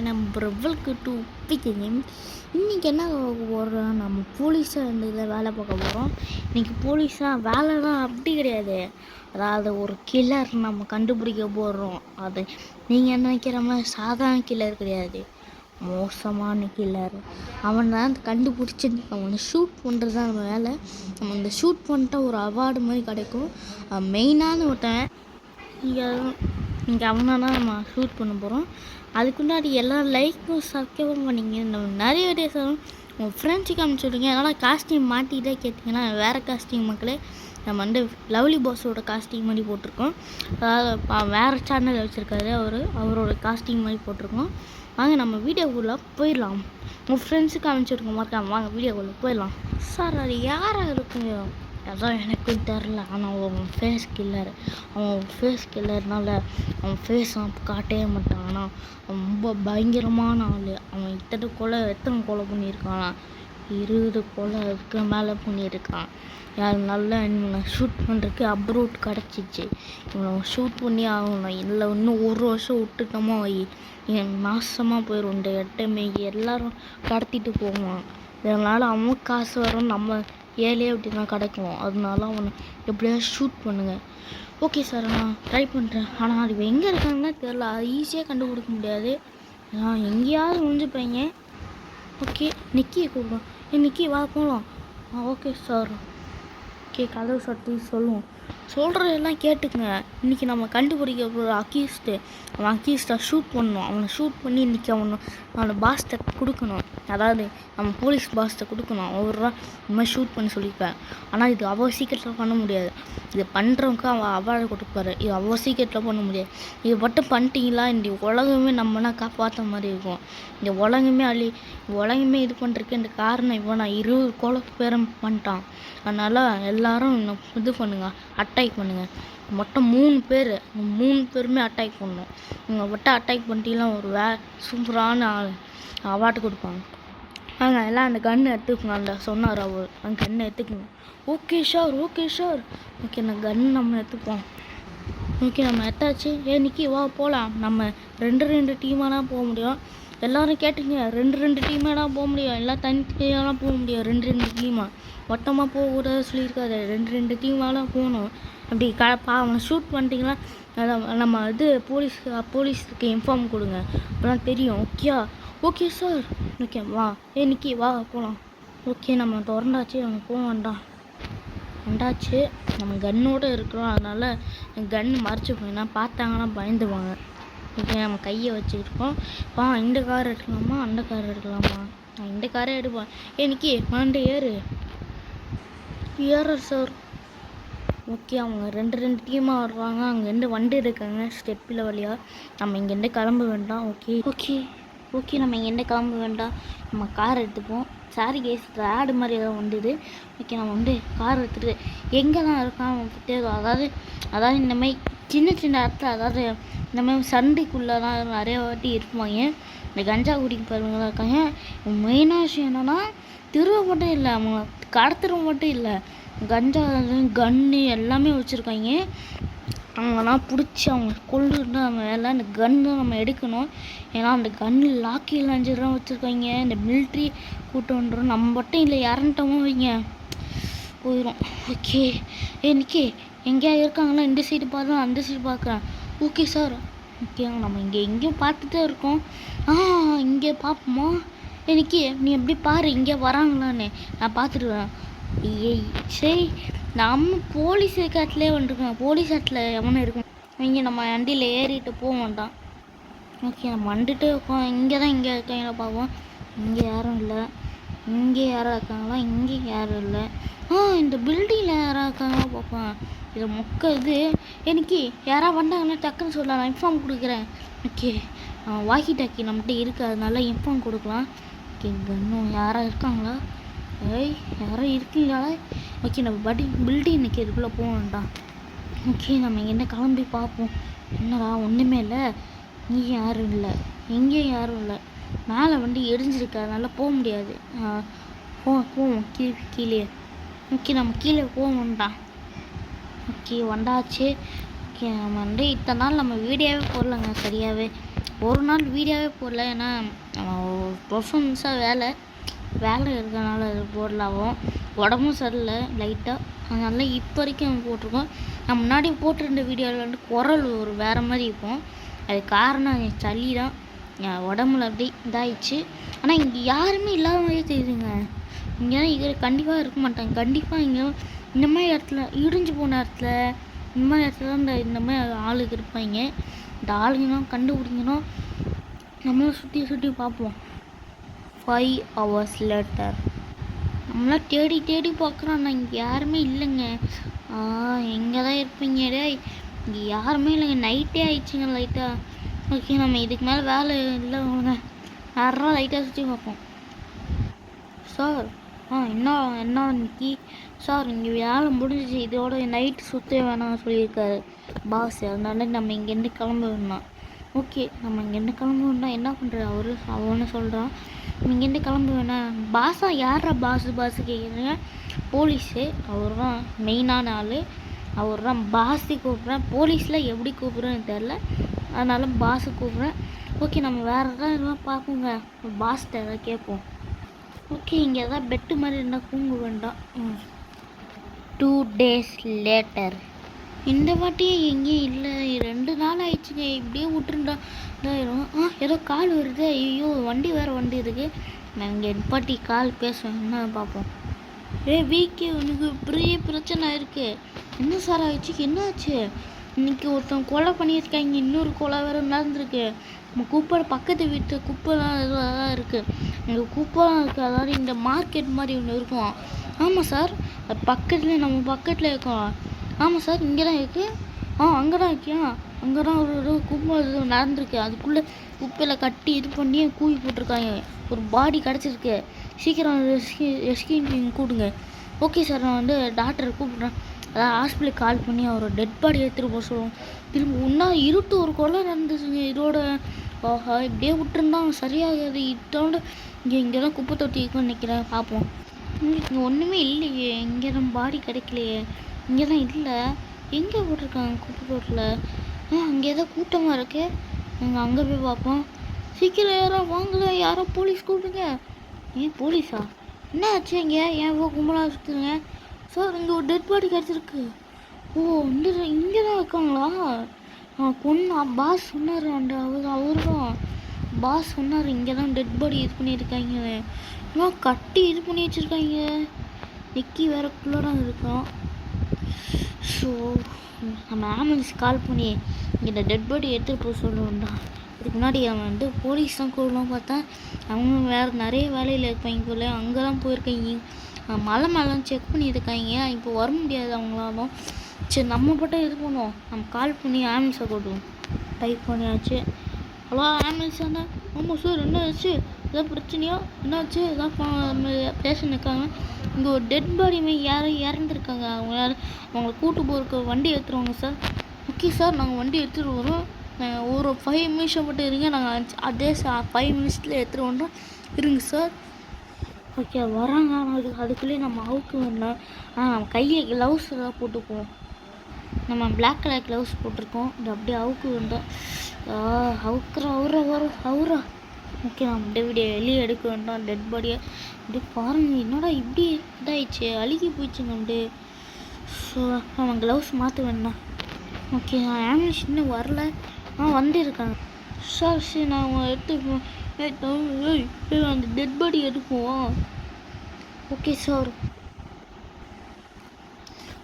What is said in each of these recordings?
நம்ம வெல்கு to beginning. இன்றைக்கி என்ன போகிறோம், நம்ம போலீஸாக இந்த இதில் வேலை பார்க்க போகிறோம். இன்றைக்கி போலீஸாக வேலைலாம் அப்படி கிடையாது, அதாவது ஒரு கில்லர் நம்ம கண்டுபிடிக்க போகிறோம். அது நீங்கள் என்ன நினைக்கிற மாதிரி சாதாரண கில்லர் கிடையாது, மோசமான கில்லர். அவனை தான் கண்டுபிடிச்சி அவனை ஷூட் பண்ணுறது தான் நம்ம வேலை. நம்ம இந்த ஷூட் பண்ணிட்டா ஒரு அவார்டு மாதிரி கிடைக்கும். மெயினான ஒருத்தன் இங்கே அவனை தான் நம்ம ஷூட் பண்ண போகிறோம். அதுக்கு முன்னாடி எல்லோரும் லைக்கும் சப்ஸ்கிரைபும் பண்ணிங்க. நம்ம நிறைய வீடியோஸ் வரும், உங்கள் ஃப்ரெண்ட்ஸுக்கு அனுப்பிச்சுடுங்க. அதனால் காஸ்டியூம் மாட்டிகிட்டே கேட்டிங்கன்னா வேறு காஸ்டியூம் மக்களே நம்ம லவ்லி பாஸோட காஸ்டியூம் மாதிரி போட்டிருக்கோம். அதாவது வேறு சேனல் வச்சுருக்காரு அவரோட காஸ்டியூம் மாதிரி போட்டிருக்கோம். வாங்க நம்ம வீடியோக்குள்ளே போயிடலாம். உங்கள் ஃப்ரெண்ட்ஸுக்கு அனுப்பிச்சுடுங்க மறக்காம. வாங்க வீடியோக்குள்ளே போயிடலாம். சார் அது யாராக இருக்குங்க, அதான் எனக்கும் தெரில. ஆனால் அவன் ஃபேஸ் கில்லர். அவன் ஃபேஸ் கில்லர்னால அவன் ஃபேஸும் காட்டவே மாட்டான். ஆனால் அவன் ரொம்ப பயங்கரமான ஆள். அவன் எத்தனை கொலை பண்ணியிருக்கான், 20 கொலைக்கு மேலே பண்ணியிருக்கான். யார் நல்லா இவனை ஷூட் பண்ணுறதுக்கு அப்ரூட் கிடச்சிச்சு. இவனை ஷூட் பண்ணி ஆகணும். இல்லை இன்னும் 1 வருஷம் விட்டுட்டோமோ நாசமாக போயிடும். இந்த இடமே எல்லோரும் கடத்திட்டு போவான். இதனால் அவன் காசு வரும், நம்ம ஏழையே அப்படி தான் கிடைக்கும். அதனால அவனை எப்படியாவது ஷூட் பண்ணுங்கள். ஓகே சார், நான் ட்ரை பண்ணுறேன். ஆனால் அது எங்கே இருக்காங்கன்னா தெரில, அது ஈஸியாக கண்டுபிடிக்க முடியாது. நான் எங்கேயாவது முடிஞ்சுப்பேங்க. ஓகே நிக்கியை கூப்பிடும். நிக்கி வா போகலாம். Okay sir. ஓகே கதவு சட்டி சொல்லுவோம். சொல்கிறதெல்லாம் கேட்டுக்குங்க. இன்றைக்கி நம்ம கண்டுபிடிக்க போகிற அக்யூஸ்டு. அவன் அக்யூஸ்டை ஷூட் பண்ணணும். அவனை ஷூட் பண்ணி இன்றைக்கி அவனை பாஸ்ட்டை கொடுக்கணும். அதாவது நம்ம போலீஸ் பாஸ்ட்டை கொடுக்கணும். ஒவ்வொரு இந்த மாதிரி ஷூட் பண்ணி சொல்லியிருப்பேன். ஆனால் இது அவ்வளோ சீக்கிரத்தில் பண்ண முடியாது. இது பண்ணுறவங்க அவன் அவார்டு கொடுப்பாரு. இது அவ்வளோ சீக்கிரத்தில் பண்ண முடியாது. இது மட்டும் பண்ணிட்டீங்களா இந்த உலகமே நம்மனா காப்பாற்ற மாதிரி இருக்கும். இந்த உலகமே இது பண்ணுறதுக்கு இந்த காரணம் இவன் 20 கொலை பேரும் பண்ணிட்டான். அதனால் எல்லோரும் இது பண்ணுங்க, அட்டாக் பண்ணுங்கள். மொத்தம் 3 பேர், 3 பேருமே அட்டாக் பண்ணணும். நீங்கள் மட்டும் அட்டாக் பண்ணிட்டீங்கன்னா ஒரு சூப்பரான அவார்டு கொடுப்பாங்க. நாங்கள் எல்லாம் அந்த கன்று எடுத்துக்கோங்க. அந்த சொன்னார் அவர், அந்த கன்னை எடுத்துக்கோங்க. Okay sure. ஓகே நான் கன்று நம்ம எடுத்துப்போம். ஓகே நம்ம எடுத்தாச்சு. நிக்கி வா போகலாம். நம்ம 2 டீமாக தான் போக முடியும். எல்லோரும் கேட்டுங்க, 2 டீமாக தான் போக முடியும். எல்லாம் தனித்தனியாலாம் போக முடியும். 2 டீமாக மொத்தமாக போகக்கூடாது சொல்லியிருக்காரு. 2 டீமாலாம் போகணும். அப்படி அவனை ஷூட் பண்ணிட்டீங்களா நம்ம போலீஸுக்கு இன்ஃபார்ம் கொடுங்க, அப்போலாம் தெரியும். Okay sir. ஓகே வா நிக்கி வா போகலாம். ஓகே நம்ம திறந்தாச்சு, அவங்க போக வேண்டாம். வந்தாச்சு. நம்ம கன்னோடு இருக்கிறோம். அதனால் கன்று மறைச்சி போயினா பார்த்தாங்கன்னா பயந்துவாங்க. ஓகே நம்ம கையை வச்சுருக்கோம். இந்த கார் எடுக்கலாமா அந்த கார் எடுக்கலாமா? நான் இந்த காரே எடுப்பேன். நிக்கி வாண்டி ஏற சார். ஓகே அவங்க 2 டீமாக வருவாங்க. அங்கேருந்து வண்டி இருக்காங்க ஸ்டெப்பில் வழியாக. நம்ம இங்கேருந்து கிளம்ப வேண்டாம். ஓகே நம்ம இங்கேருந்து கிளம்ப வேண்டாம். நம்ம கார் எடுத்துப்போம். சாரி கேஸ் ஆடு மாதிரி ஏதாவது வந்தது. ஓகே நம்ம கார் எடுத்துகிட்டு எங்கே தான் இருக்கான் தெரியும். அதாவது இந்தமாதிரி சின்ன இடத்துல, அதாவது இந்தமாதிரி சண்டைக்குள்ளே தான் நிறைய வாட்டி இருப்பாங்க. இந்த கஞ்சா குடிக்க பாருங்களாம் இருக்காங்க. மெயினான விஷயம் என்னென்னா திருவ மட்டும் இல்லை, அவங்க கடத்துற மட்டும் இல்லை, கஞ்சா கன்று எல்லாமே வச்சுருக்காங்க. அவங்கலாம் பிடிச்சி அவங்க கொள்ளுட்டு நம்ம வேலை. அந்த கன்று நம்ம எடுக்கணும். ஏன்னா அந்த கன்று லாக்கியில் 5 ரூபா வச்சுருக்காங்க. இந்த மிலிட்ரி கூட்டம்ன்றோம். நம்ம மட்டும் இல்லை இறந்துட்டோமோ வைங்க போயிடும். ஓகே நிக்கி எங்கேயா இருக்காங்களா? இந்த சைடு பார்த்து அந்த சைடு பார்க்குறேன். Okay sir. ஓகே நம்ம எங்கேயும் பார்த்துட்டே இருக்கோம். இங்கே பார்ப்போமா? நிக்கி நீ எப்படி பாரு, இங்கே வராங்களான்னு நான் பார்த்துடுவேன். சரி நம்ம போலீஸ் காட்டிலே வந்துருக்கோம். போலீஸ் காட்டில் எவனும் இருக்கும். இங்கே நம்ம வண்டியில் ஏறிட்டு போக வேண்டாம். ஓகே நம்ம வந்துட்டு இருக்கோம். இங்கே இருக்காங்களா பார்ப்போம். இங்கே யாரும் இல்லை. இங்கே யாராக இருக்காங்களா? இங்கே யாரும் இல்லை. இந்த பில்டிங்கில் யாராக இருக்காங்களா பார்ப்போம். இதை இது எனக்கு யாராவது வந்தாங்கன்னா டக்குன்னு சொல்லலாம், நான் இன்ஃபார்ம் கொடுக்குறேன். ஓகே வாக்கி டாக்கி நம்மகிட்ட இருக்குது, அதனால இன்ஃபார்ம் கொடுக்கலாம். ஓகே இன்னும் யாராக இருக்காங்களா? யாரும் இருக்கீங்களா? ஓகே நம்ம பில்டிங் இன்றைக்கி இதுக்குள்ளே போக வேண்டாம். ஓகே நம்ம என்ன கிளம்பி பார்ப்போம். என்னடா ஒன்றுமே இல்லை, இங்கேயும் யாரும் இல்லை, எங்கேயும் யாரும் இல்லை. மேலே வண்டி எரிஞ்சிருக்கு, அதனால் போக முடியாது. போவோம் கீழே. ஓகே நம்ம கீழே போக வேண்டாம். ஓகே வந்தாச்சு. ஓகே நம்ம இத்தனை நாள் நம்ம வீடியோவே போடலங்க சரியாகவே. ஒரு நாள் வீடியோவே போடல. ஏன்னா பர்ஃபார்மன்ஸாக வேலை இருக்கிறனால அது போடலாவும். உடம்பும் சரியில்லை லைட்டாக, அதனால இப்போ வரைக்கும் போட்டிருக்கோம். நான் முன்னாடி போட்டிருந்த வீடியோவில் வந்து குரல் ஒரு வேறு மாதிரி இருக்கும். அது காரணம் என் சளி தான். என் உடம்புல அப்படி இதாகிடுச்சு. ஆனால் இங்கே யாருமே இல்லாத மாதிரியே தெரியுதுங்க. இங்கே கண்டிப்பாக இருக்க மாட்டாங்க. கண்டிப்பாக இங்கே இந்த மாதிரி இடத்துல, இடிஞ்சு போன இடத்துல, இந்த மாதிரி இடத்துல தான் இந்த மாதிரி ஆளுக்கு இருப்பாங்க. இந்த ஆளுங்கலாம் கண்டுபிடிக்கணும். நம்மளும் சுற்றி பார்ப்போம். 5 hours later நம்மளாம் தேடி பார்க்குறோம். ஆனால் இங்கே யாருமே இல்லைங்க. எங்கே தான் இருப்பீங்க டேய்? இங்கே யாருமே இல்லைங்க. நைட்டே ஆயிடுச்சுங்க லைட்டாக. ஓகே, நம்ம இதுக்கு மேலே வேலை இல்லை வாங்க. யாரும் லைட்டாக சுற்றி பார்ப்போம். சார் என்ன இன்னைக்கு சார் இங்கே வேலை முடிஞ்சிச்சு, இதோட நைட்டு சுற்ற வேணாம்னு சொல்லியிருக்காரு பாஸ். அதனால நம்ம இங்கேருந்து கிளம்ப வேணாம். ஓகே, நம்ம இங்கேருந்து கிளம்ப வேணாம். என்ன பண்ணுறது? அவனு சொல்கிறான் இங்கேருந்து கிளம்ப வேணாம். பாஸா? யாரா பாஸு கேட்குறீங்க? போலீஸு. அவர் தான் மெயினான ஆள். அவர் தான் பாஸு கூப்பிட்றேன். போலீஸில் எப்படி கூப்பிட்றேன்னு தெரில, அதனால பாஸு கூப்பிட்றேன். ஓகே, நம்ம வேறு எதாவது பார்ப்போங்க. பாஸ்கிட்ட எதாவது கேட்போம். ஓகே, இங்கே எதாவது பெட்டு மாதிரி இருந்தால் தூங்க வேண்டாம். 2 days later இந்த வாட்டியே எங்கேயும் இல்லை. 2 நாள் ஆயிடுச்சுங்க. இப்படியே விட்டுருந்தா இதாயிரும். ஏதோ கால் வருது. ஐயோ, வண்டி இருக்குது. நான் இங்கே நிப்பாட்டி கால் பேசுவேன். என்ன பார்ப்போம். வீக்கே உனக்கு பெரிய பிரச்சனை இருக்குது. என்ன சார் ஆயிடுச்சு? என்ன ஆச்சு? இன்னைக்கு ஒருத்தன் கொலை பண்ணியிருக்காங்க. இன்னொரு கொலை வேறு நடந்திருக்கு. நம்ம குப்பை பக்கத்து வீட்டு குப்பைலாம் இதெல்லாம் இருக்குது. இங்கே குப்பைலாம் இருக்குது. அதாவது இந்த மார்க்கெட் மாதிரி ஒன்று இருக்கும். ஆமாம் சார், அது பக்கத்தில் நம்ம பக்கத்தில் இருக்கோம். ஆமாம் சார், இங்கே தான் இருக்குது. அங்கே தான் இருக்கியா? அங்கே தான் ஒரு குப்பை இது நடந்திருக்கு. அதுக்குள்ளே குப்பையில் கட்டி இது பண்ணி கூவி போட்டிருக்காங்க. ஒரு பாடி கிடச்சிருக்கு. சீக்கிரம் ரெஸ்கியூ கூப்பிடுங்க. ஓகே சார், நான் வந்து டாக்டரை கூப்பிட்றேன். அதாவது ஹாஸ்பிட்டலுக்கு கால் பண்ணி அவரோட டெட் பாடி எடுத்துகிட்டு போக சொல்லுவோம். திரும்ப ஒன்றா இருட்டு ஒரு கொலை நடந்துச்சுங்க. இதோட இப்படியே விட்டுருந்தான் சரியாகாது. இதோட இங்கே தான் குப்பை தொட்டி இருக்குன்னு நினைக்கிறேன். பார்ப்போம். இங்கே ஒன்றுமே இல்லையே. இங்கே தான் பாடி கிடைக்கலையே. இங்கே தான் இல்லை. எங்கே போட்டிருக்காங்க குப்பை தொட்டில்? அங்கே ஏதோ கூட்டமாக இருக்கு. நாங்கள் அங்கே போய் பார்ப்போம். சீக்கிரம் யாரோ வாங்கல. யாரோ போலீஸ் கூப்பிடுங்க. போலீஸா? என்ன ஆச்சு? இங்கே ஏன் கும்பலாக சுற்றுங்க? சார், இங்கே ஒரு டெட் பாடி கிடச்சிருக்கு. இங்கே தான் இருக்காங்களா? பாஸ் சொன்னார். அவரு தான் பாஸ் சொன்னார். இங்கே தான் டெட் பாடி இது பண்ணியிருக்காங்க. இன்னும் கட்டி இது பண்ணி வச்சுருக்காங்க. நிக்கி வேறு குள்ளதான் இருக்கான். ஸோ நம்ம ஆம்புலன்ஸ் கால் பண்ணி இந்த டெட் பாடி எடுத்துகிட்டு போக சொல்லுவோம்டா. இதுக்கு முன்னாடி அவன் வந்து போலீஸ் தான் கூடலாம் பார்த்தா அவங்க வேறு நிறைய வேலையில் இருப்பாங்க போல. அங்கே தான் போயிருக்காங்க. மலை மேலாம் செக் பண்ணியிருக்காங்க. இப்போ வர முடியாது அவங்களாலும். சரி, நம்ம மட்டும் இது பண்ணுவோம். நம்ம கால் பண்ணி ஆம்புலன்ஸை கூட்டுவோம். டைப் பண்ணியாச்சு. ஹலோ, ஆம்புலன்ஸ் தானே? ஆமாம் சார், என்ன ஆச்சு? ஏதாவது பிரச்சனையா? என்னாச்சு? ஏதாவது பேஷண்ட் இருக்காங்க. இங்கே ஒரு டெட் பாடி யாரும் இறந்துருக்காங்க. அவங்கள கூட்டு போகிறக்கு வண்டி எடுத்துருவாங்க சார். ஓகே சார், நாங்கள் வண்டி எடுத்துகிட்டு வரோம். ஒரு 5 நிமிஷம் மட்டும் இருங்க. நாங்கள் அதே 5 நிமிஷத்தில் எடுத்துகிட்டு வரோம். இருங்க சார். ஓகே, வராங்க. அதுக்குள்ளேயே நம்ம அவுக்கு வரணும். நம்ம கையை க்ளவுஸ் தான் போட்டுக்குவோம். நம்ம பிளாக் கலர் க்ளவுஸ் போட்டிருக்கோம். இது அப்படியே அவுக்கு வந்தோம். அவுரா. ஓகே, நம்ம அப்படியே வெளியே எடுக்க வேண்டாம் டெட் பாடியை. அப்படியே பாருங்கள், என்னடா இப்படி இதாகிடுச்சு, அழுகி போயிடுச்சுங்க அப்படியே. ஸோ நம்ம க்ளவுஸ் மாற்ற வேண்டாம். ஓகே, ஆம்புலன்ஸ் இன்னும் வரல. வந்துருக்காங்க சார். சரி, நான் எடுத்துப்போம். அந்த டெட் பாடி எடுப்போம். Okay sir.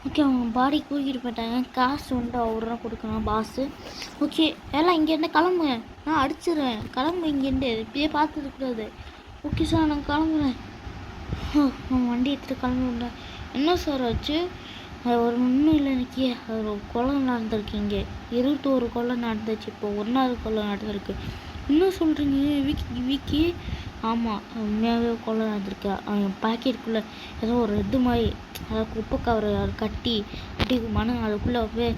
ஓகே, அவங்க பாடி கூட்டிகிட்டு போயிட்டாங்க. காசு வந்து அவர் தான் கொடுக்கணும் பாஸு. ஓகே, எல்லாம் இங்கேருந்து கிளம்புங்க. நான் அடிச்சிடுவேன். கிளம்பு இங்கேருந்து. இப்படியே பார்த்துருக்கூடாது. ஓகே சார், நான் கிளம்புறேன். நான் வண்டி எடுத்துகிட்டு கிளம்புறேன். என்ன சார் ஆச்சு? அது ஒரு ஒன்றும் இல்லை. இன்னைக்கு அது ஒரு கொலை நடந்திருக்கு. இங்கே 21 கொலை நடந்துச்சு. இப்போ 1வது கொலை நடந்திருக்கு. என்ன சொல்கிறீங்க விக்கி? ஆமாம், உண்மையாகவே கொலை நடந்திருக்கு. அவங்க பாக்கெட்டுக்குள்ளே ஏதோ ஒரு இது மாதிரி, அதாவது குப்பை கவரை கட்டி அப்படி அதுக்குள்ளே போய்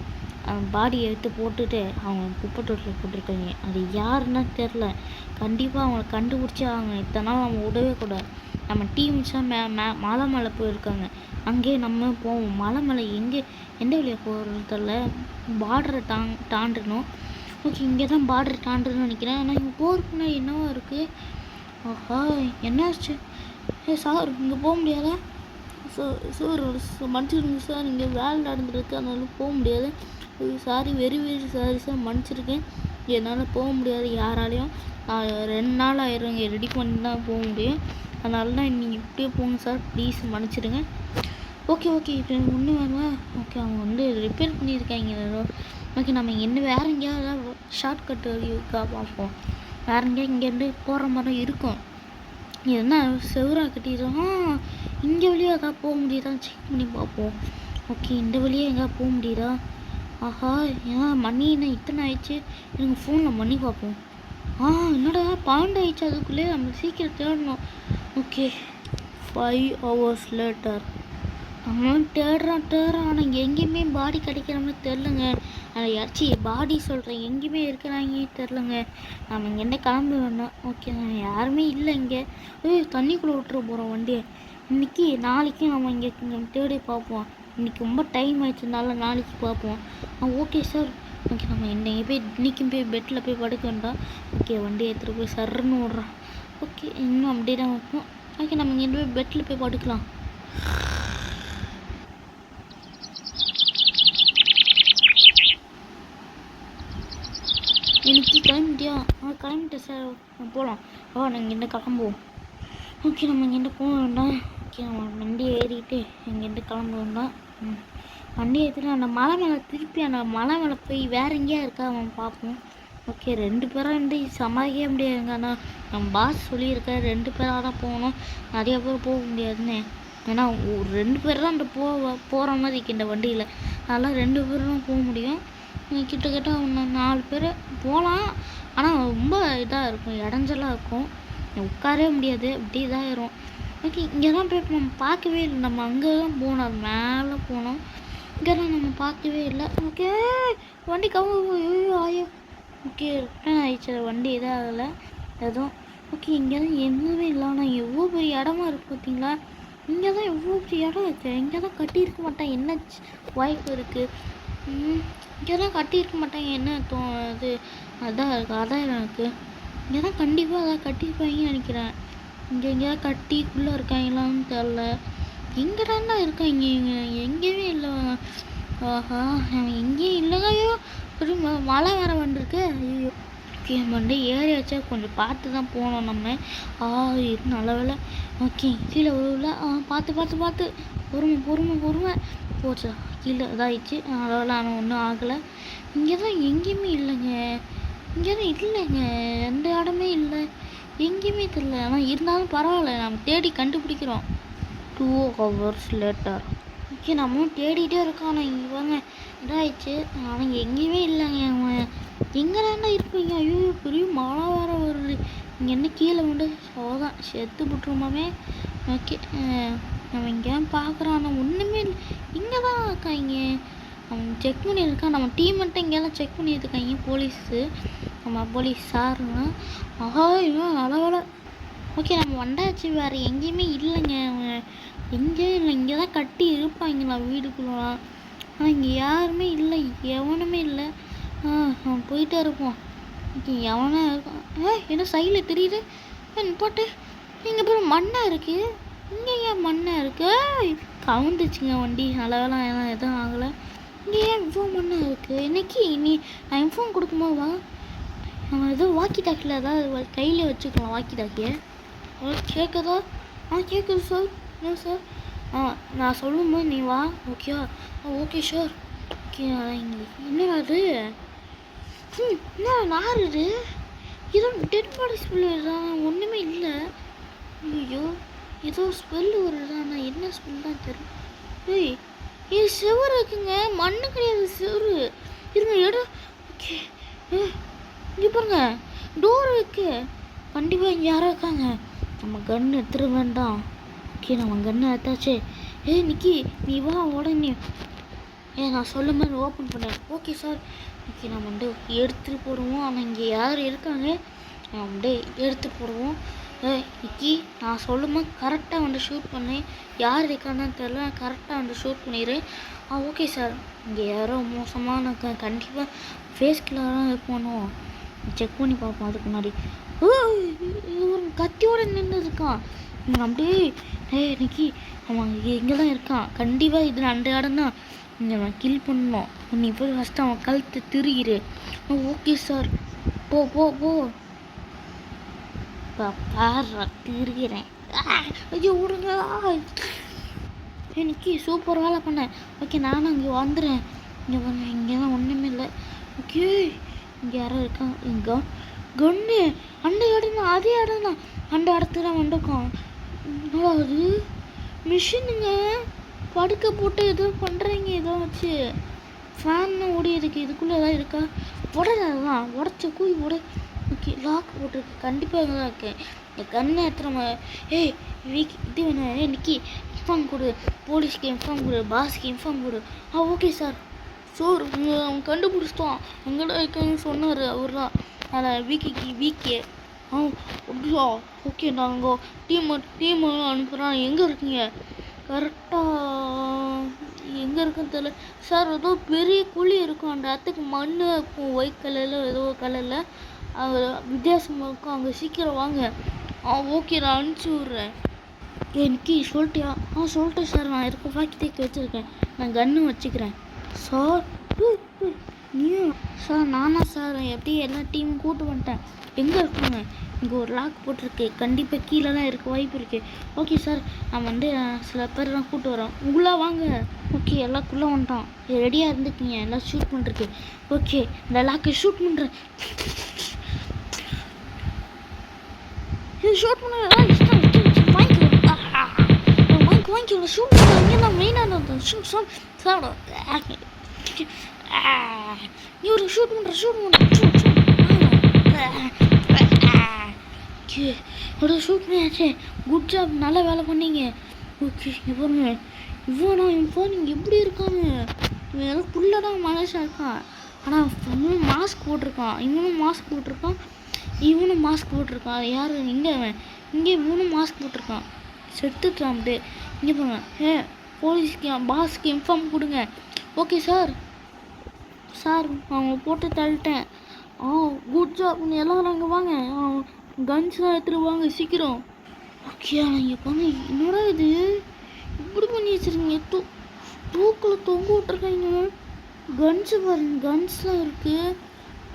பாடியை எடுத்து போட்டுட்டு அவங்க குப்பை தொட்டில் போட்டிருக்காங்க. அது யாருன்னா தெரில. கண்டிப்பாக அவங்கள கண்டுபிடிச்சி அவங்க இத்தனை நாள் நம்ம விடவே கூடாது. நம்ம டீம்ஸாக மலை மேலே போயிருக்காங்க. அங்கேயே நம்ம போவோம். மலை மேலே எந்த வழியாக போகிறது தெரில. பார்டரை தாண்டணும். ஓகே, இங்கே தான் பார்டர் தாண்டுன்னு நினைக்கிறேன். ஆனால் இங்கே போகிறதுக்குன்னா என்னவா இருக்குது? ஆஹா, என்னாச்சு? சார் இங்கே போக முடியாதா? சார் மன்னிச்சிருங்க சார், இங்கே வேலை நடந்துருக்கு, அதனால போக முடியாது. Sorry, very very sorry sir, மன்னிச்சிருக்கேன். என்னால் போக முடியாது யாராலையும். 2 நாள் ஆயிரும் இங்கே ரெடி பண்ணி தான் போக முடியும். அதனால தான் நீங்கள் இப்படியே போங்க சார், ப்ளீஸ் மன்னிச்சிடுங்க. ஓகே இது ஒன்றும் வேணா. ஓகே, அவங்க ரிப்பேர் பண்ணியிருக்காங்க. ஓகே, நம்ம வேறு எங்கேயாவது ஷார்ட்கட் இருக்கா பார்ப்போம். வேறு எங்கேயா இங்கேருந்து போகிற மாதிரி இருக்கும். என்ன செவராக கட்டிடுறோம். இங்கே வழியாக எதாவது போக முடியுதான்னு செக் பண்ணி பார்ப்போம். ஓகே, இந்த வழியாக எங்கேயா போக முடியுதா? ஆஹா, ஏன் மணி என்ன இத்தனை ஆயிடுச்சு? எனக்கு ஃபோனில் மணி பார்ப்போம். என்னடா 12 ஆயிடுச்சு, அதுக்குள்ளே நம்ம சீக்கிரம் தேடணும். Okay, 5 hours later. அவன் தேடுறான் ஆனால் இங்கே எங்கேயுமே பாடி கிடைக்கிற மாதிரி தெரிலங்க. பாடி சொல்கிறேன், எங்கேயுமே இருக்கிறாங்க தெரிலங்க. நம்ம இங்கேருந்து கிளம்பி வேணும். ஓகே, யாருமே இல்லை இங்கே. தண்ணிக்குள்ளே விட்டுற போகிறோம் வண்டியை. நாளைக்கு நம்ம இங்கே தேடி பார்ப்போம். இன்றைக்கி ரொம்ப டைம் ஆயிடுச்சுனால நாளைக்கு பார்ப்போம். Okay sir. ஓகே, நம்ம இன்றைக்கும் போய் பெட்டில் போய் படுக்க வேண்டாம். ஓகே, வண்டியை எடுத்துகிட்டு போய் சர்ன்னு விட்றான். ஓகே, இன்னும் அப்படியே தான் வைப்போம். ஓகே, நம்ம இங்கே போய் பெட்டில் போய் படுக்கலாம். இன்னைக்கு கிளம்பிட்டியா? கிளம்பிட்டேன் சார், போகலாம். நாங்கள் இங்கேருந்து கிளம்புவோம். ஓகே, நம்ம இங்கேருந்து போக வேண்டாம். ஓகே, நம்ம வண்டியை ஏறிக்கிட்டு இங்கேருந்து கிளம்ப வேண்டாம். வண்டியை ஏற்றிட்டு அந்த மலை மேலே திருப்பி அந்த மலை மேலே போய் வேறு எங்கேயா இருக்கா அவன் பார்ப்போம். ஓகே, 2 பேராக சமாளிக்கவே முடியாதுங்க. ஆனால் நம்ம பாஸ் சொல்லியிருக்க 2 பேராக தான் போகணும், நிறைய பேர் போக முடியாதுன்னு. ஏன்னா 2 பேர் தான் போகிற மாதிரி இருக்குது இந்த வண்டியில். அதெல்லாம் 2 பேர் தான் போக முடியும். கிட்டத்தட்ட 4 பேர் போகலாம். ஆனால் ரொம்ப இதாக இருக்கும், இடைஞ்சலாக இருக்கும், உட்காரவே முடியாது, அப்படி இதாகிடும். ஓகே, இங்கே தான் போய் நம்ம பார்க்கவே இல்லை. நம்ம அங்கே தான் போனோம், அது மேலே போனோம். இங்கே தான் நம்ம பார்க்கவே இல்லை. ஓகே, வண்டி ஆயோ. ஓகே, ரிட்டர்ன் ஆயிடுச்சு, வண்டி இதாகலை எதுவும். ஓகே, இங்கே தான் எதுவுமே இல்லை. ஆனால் எவ்வளோ பெரிய இடமா இருக்குது பார்த்தீங்களா? இங்கே தான் எவ்வளோ பெரிய இடம் இருக்குது. இங்கே தான் கட்டியிருக்க மாட்டேன், என்ன வாய்ப்பு இருக்குது? இங்கே தான் கட்டியிருக்க மாட்டாங்க, என்ன அது அதான் இருக்குது. அதான் எனக்கு இங்கே தான் கண்டிப்பாக அதான் கட்டியிருப்பாங்கன்னு நினைக்கிறேன். இங்கே எங்கேயா கட்டிக்குள்ளே இருக்காங்களான்னு தெரில. எங்கே தாண்டா இருக்காங்க? எங்கேயுமே இல்லை. ஆஹா, எங்கேயும் இல்லைங்கய்யோ. ஒரு மழை வேறு வந்துருக்கு. ஐயோ, ஓகே, மண்டே ஏறியாச்சா, கொஞ்சம் பார்த்து தான் போனோம் நம்ம. நல்ல வேலை. ஓகே, கீழே உள்ள பார்த்து பொறுமை போச்சா, கீழே இதாகிடுச்சு. அதெல்லாம் ஆனால் ஒன்றும் ஆகலை. இங்கே தான் எங்கேயுமே இல்லைங்க. எந்த இடமே இல்லை, எங்கேயுமே தெரியல. ஆனால் இருந்தாலும் பரவாயில்ல, நம்ம தேடி கண்டுபிடிக்கிறோம். 2 hours later. ஓகே, நம்மளும் தேடிகிட்டே இருக்கோம். ஆனால் இங்கே வாங்க இதாகிடுச்சு. ஆனால் எங்கேயுமே இல்லைங்க. அவன் எங்கே தாண்டா இருப்பீங்க? ஐயோ, பெரிய மழை வேறு வருது. இங்கே என்ன கீழே வந்து சோதான் செத்து விட்டுருமாமே. ஓகே, நம்ம இங்கே பார்க்குறோம். ஆனால் ஒன்றுமே இல்லை. இங்கே தான் இருக்காங்க. அவன் செக் பண்ணியிருக்கான். நம்ம டீம் மட்டும் இங்கெல்லாம் செக் பண்ணியிருக்காங்க போலீஸு. நம்ம போலீஸ் சாருங்க. இன்னும் நல்ல. ஓகே, நம்ம வந்தாச்சு. வேறு எங்கேயுமே இல்லைங்க. எங்கேயும் இல்லை. இங்கே தான் கட்டி இருப்பாங்களா வீடுக்குள்ளலாம். ஆனால் இங்கே யாருமே இல்லை, எவனுமே இல்லை. அவன் போயிட்டே இருப்போம். ஓகே, எவனா இருக்கான்? என்ன சைடில் தெரியுது? போட்டு இங்கே அப்புறம் மண்ணாக இருக்குது. இங்கே ஏன் மண்ணாக இருக்குது? கவுந்துச்சுங்க வண்டி. நல்லவெல்லாம் எதுவும் ஆகலை. இங்கே ஏன் இவ்வளோ மண்ணாக இருக்குது? இன்னைக்கு நான் இன்ஃபார்ம் கொடுக்கும்போது வா, நம்ம எதுவும் வாக்கி டாக்கில் ஏதாவது கையில் வச்சுக்கலாம். வாக்கி டாக்கியை கேட்குதா? கேட்குது சார். என்ன சார்? நான் சொல்லும்போது நீ வா. ஓகேவா? Okay sir. ஓகே, இங்கே என்னடா அது? என்ன நாருது? ஏதோ டெட் பாடி ஸ்மெல் வருதான், ஒன்றுமே இல்லை. ஐயோ, ஏதோ ஸ்மெல்லு வருதா, நான் என்ன ஸ்மெல் தான் தெரியும். இது செவரு இருக்குங்க, மண்ணு கிடையாது, செவரு இருங்க இடம். ஓகே, இங்கே பாருங்க, டோர் இருக்கு. கண்டிப்பாக இங்கே யாரும் இருக்காங்க. நம்ம கன்று எடுத்துட வேண்டாம். ஓகே, நம்ம கன்று எடுத்தாச்சு. நிக்கி, நீ வா உடனே. நான் சொல்லும் போது ஓப்பன் பண்ணேன். Okay sir. ஓகே, நம்ம எடுத்துகிட்டு போடுவோம். ஆனால் இங்கே யார் இருக்காங்க, நம்ம எடுத்து போடுவோம். ஏய் நிக்கி, நான் சொல்லுமா கரெக்டாக வந்து ஷூட் பண்ணி யார் இருக்கான்னு தெரில, கரெக்டாக வந்து ஷூட் பண்ணிடு. Okay sir. இங்கே யாரோ மோசமான கண்டிப்பாக ஃபேஸ் கில்லராக இருக்கணும். செக் பண்ணி பார்ப்போம். அதுக்கு முன்னாடி ஒரு கத்தியோடு நின்றுருக்கான். அப்படியே நிக்கி அவன் இங்கே தான் இருக்கான். கண்டிப்பாக இது அந்த இடம் தான். இங்கே அவன் கில் பண்ணணும். நீ போய் ஃபஸ்ட்டு அவன் கழுத்து திருகிரு. Okay sir. போ போ போ பாரு திருகிறேன். ஐயோ விடுங்க. நிக்கி சூப்பர் வேலை பண்ணேன். ஓகே நானும் இங்கே வந்துடுறேன். இங்கே பாருங்க, இங்கே தான் ஒன்றுமே இல்லை. ஓகே இங்கே யாரோ இருக்கான். இங்கே கண்ணு அந்த இடம் தான், அதே இடம் தான். அந்த இடத்துல வந்துருக்கோம். அது மிஷினுங்க படுக்க போட்டு ஏதோ பண்ணுறீங்க. ஏதோ வச்சு ஃபேன் ஓடி இருக்கு. இதுக்குள்ளே ஏதாவது இருக்கா? உடலாம் உடச்ச கூய் உட. ஓகே லாக் போட்டிருக்கு. கண்டிப்பாக தான் இருக்கேன். என் கண்ணை எடுத்துகிற ஏய் வீக் இது வேணும். நிக்கி இன்ஃபார்ம் கொடு, போலீஸ்க்கு இன்ஃபார்ம் கொடு, பாஸ்க்கு இன்ஃபார்ம் கொடு. Okay sir. சார் அவன் கண்டுபிடிச்சிட்டான். எங்கடா இருக்கான்னு சொன்னார் அவர் தான். அதில் வீக்கே அப்படியா? ஓகே நாங்கள் டீம் அனுப்புகிறோம். எங்கே இருக்கீங்க? கரெக்டாக எங்கே இருக்குன்னு தெரியல சார். ஏதோ பெரிய குழி இருக்கும். அந்த இடத்துக்கு மண் இருக்கும். ஒயிட் கலரில் ஏதோ கலரில் அது வித்தியாசமாக இருக்கும். அங்கே சீக்கிரம் வாங்க. ஓகே நான் அனுப்பிச்சி விட்றேன். எனக்கு சொல்லிட்டியா? சொல்லிட்டேன் சார். நான் இருக்க ஃபேக்ட்ரிக்கு வச்சுருக்கேன். நான் கன்று வச்சுக்கிறேன் சார். நீ சார் நானா சார்? எப்படி எல்லா டீமும் கூட்டு வந்துட்டேன். எங்கே இருக்குங்க? இங்கே ஒரு லாக் போட்டிருக்கு. கண்டிப்பாக கீழெல்லாம் இருக்க வாய்ப்பு இருக்குது. Okay sir. நான் வந்து சில பேர்லாம் கூப்பிட்டு வரேன். உள்ளே வாங்க. ஓகே எல்லாக்குள்ளே வந்துட்டான். ரெடியாக இருந்துக்குங்க. எல்லாம் ஷூட் பண்ணுறதுக்கு. ஓகே இந்த லாக்கை ஷூட் பண்ணுறேன். ஷூட் பண்ண வாங்கிக்கல. ஷூட் பண்ண இங்கே தான் மெயினாக ஷூட் சார். நீ ஒரு ஷூட் பண்ணுற ஷூட் பண்ணியாச்சே. Good job. நல்ல வேலை பண்ணீங்க. ஓகே இங்கே பாருங்க. இவனா என் பாருங்க எப்படி இருக்காங்க. இவன் எல்லாம் ஃபுல்லாக மனுஷன் இருக்கான். ஆனால் இவனும் மாஸ்க் போட்டிருக்கான். இவனும் மாஸ்க் போட்டிருக்கான். யார் இங்கே? அவன் இங்கே இவனும் மாஸ்க் போட்டிருக்கான். செத்துட்டான் அப்படியே. இங்கே போங்க. போலீஸ்க்கு பாஸ்க்கு இன்ஃபார்ம் கொடுங்க. Okay sir. அவங்க போட்டு தள்ளிட்டேன். Good job. எல்லோரும் அங்கே வாங்க. கன்ஸ்லாம் எடுத்துகிட்டு வாங்க சீக்கிரம். ஓகே இங்கே பாருங்க. என்னடா இது இப்படி பண்ணி வச்சுருக்கீங்க? தூக்கில் தொங்க விட்ருக்காங்க. கன்ஸு பாருங்க. கன்ஸ்லாம் இருக்குது.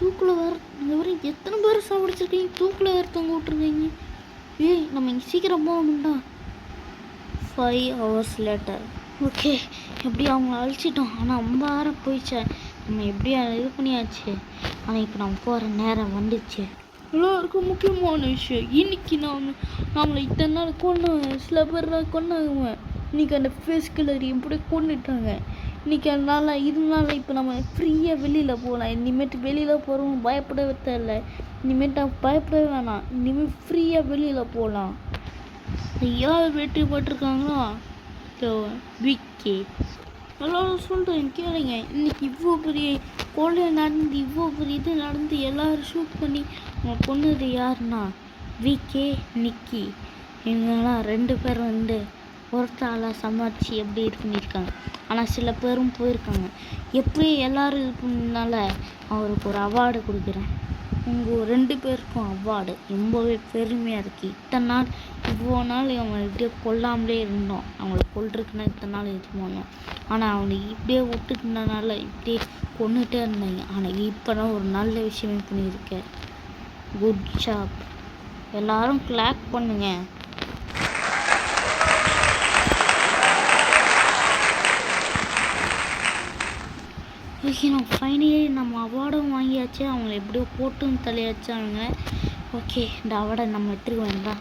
தூக்கில் வேறு எத்தனை பேர் சாப்பிடிச்சிருக்கீங்க? தூக்கில் வேறு தொங்க விட்ருக்கீங்க. நம்ம இங்கே சீக்கிரம் போகணும்டா. 5 hours later. ஓகே எப்படி அவங்க அழிச்சிட்டோம். ஆனால் ரொம்ப நேரம் போயிடுச்சே. நம்ம எப்படியா இது பண்ணியாச்சு. ஆனால் இப்போ நம்ம போகிற நேரம் வந்துடுச்சு. எல்லாருக்கும் முக்கியமான விஷயம். இன்னைக்கு நம்மளை இத்தனை நாள் கொண்டாங்க. சில பேர் கொண்டாங்க. இன்றைக்கி அந்த ஃபேஸ் கில்லர் எப்படி கொண்டுட்டாங்க. இன்றைக்கி இதனால இப்போ நம்ம ஃப்ரீயாக வெளியில் போகலாம். இனிமேட்டு வெளியில் போகிறவங்க பயப்படவே தேவையில்ல. இனிமேட்டு பயப்படவே வேணாம். இனிமேல் ஃப்ரீயாக வெளியில் போகலாம். யார் வெற்றி போட்டிருக்காங்களோ விக்கி. எல்லோரும் சொல்கிறேன் கேளுங்க. இன்றைக்கி இவ்வளோ பெரிய கொலை நடந்து, இவ்வளோ பெரிய இது நடந்து, எல்லோரும் ஷூட் பண்ணி அவங்க கொண்டது யாருன்னா விக்கே, நிக்கி. இவங்கெல்லாம் 2 பேர் ஒருத்தால சமாளித்து எப்படி இது பண்ணியிருக்காங்க. ஆனால் சில பேரும் போயிருக்காங்க. எப்படி எல்லோரும் இது பண்ணனால அவருக்கு ஒரு அவார்டு கொடுக்குறேன். உங்கள் 2 பேருக்கும் அவார்டு. ரொம்பவே பெருமையாக இருக்குது. இவ்வளோ நாள் அவங்க இப்படியே கொல்லாமலே இருந்தோம். அவங்கள கொல்றதுக்குன்னா இத்தனை நாள் இது பண்ணோம். ஆனால் அவனுக்கு இப்படியே விட்டுட்டுனால இப்படியே கொண்டுகிட்டே இருந்தாங்க. ஆனால் இப்போ தான் ஒரு நல்ல விஷயமே பண்ணியிருக்கேன். Good job. எல்லோரும் கிளாப் பண்ணுங்க. ஓகே ஃபைனலி நம்ம அவார்டும் வாங்கியாச்சு. அவங்கள எப்படியோ போட்டும் தலையாச்சு அவங்க. ஓகே இந்த அவார்டை நம்ம எடுத்துக்க வேண்டாம்.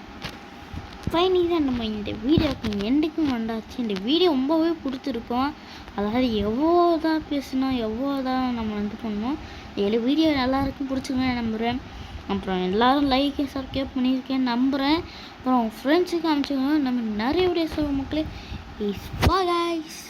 ஃபைனலி தான் நம்ம இந்த வீடியோக்கு எண்டுக்கும் வந்தாச்சு. இந்த வீடியோ ரொம்பவே பிடிச்சிருக்கோம். அதாவது எவ்வளோ தான் பேசினா எவ்வளோ தான் நம்ம இது பண்ணோம். வீடியோ எல்லாருக்கும் பிடிச்சிருக்கேன் நம்புகிறேன். அப்புறம் எல்லோரும் லைக் சப்ஸ்கிரைப் பண்ணியிருக்கேன் நம்புகிறேன். அப்புறம் ஃப்ரெண்ட்ஸுக்கு அனுப்பிச்சுக்கோங்க. நம்ம நிறைய வீடியோஸ் மக்களே. Bye guys.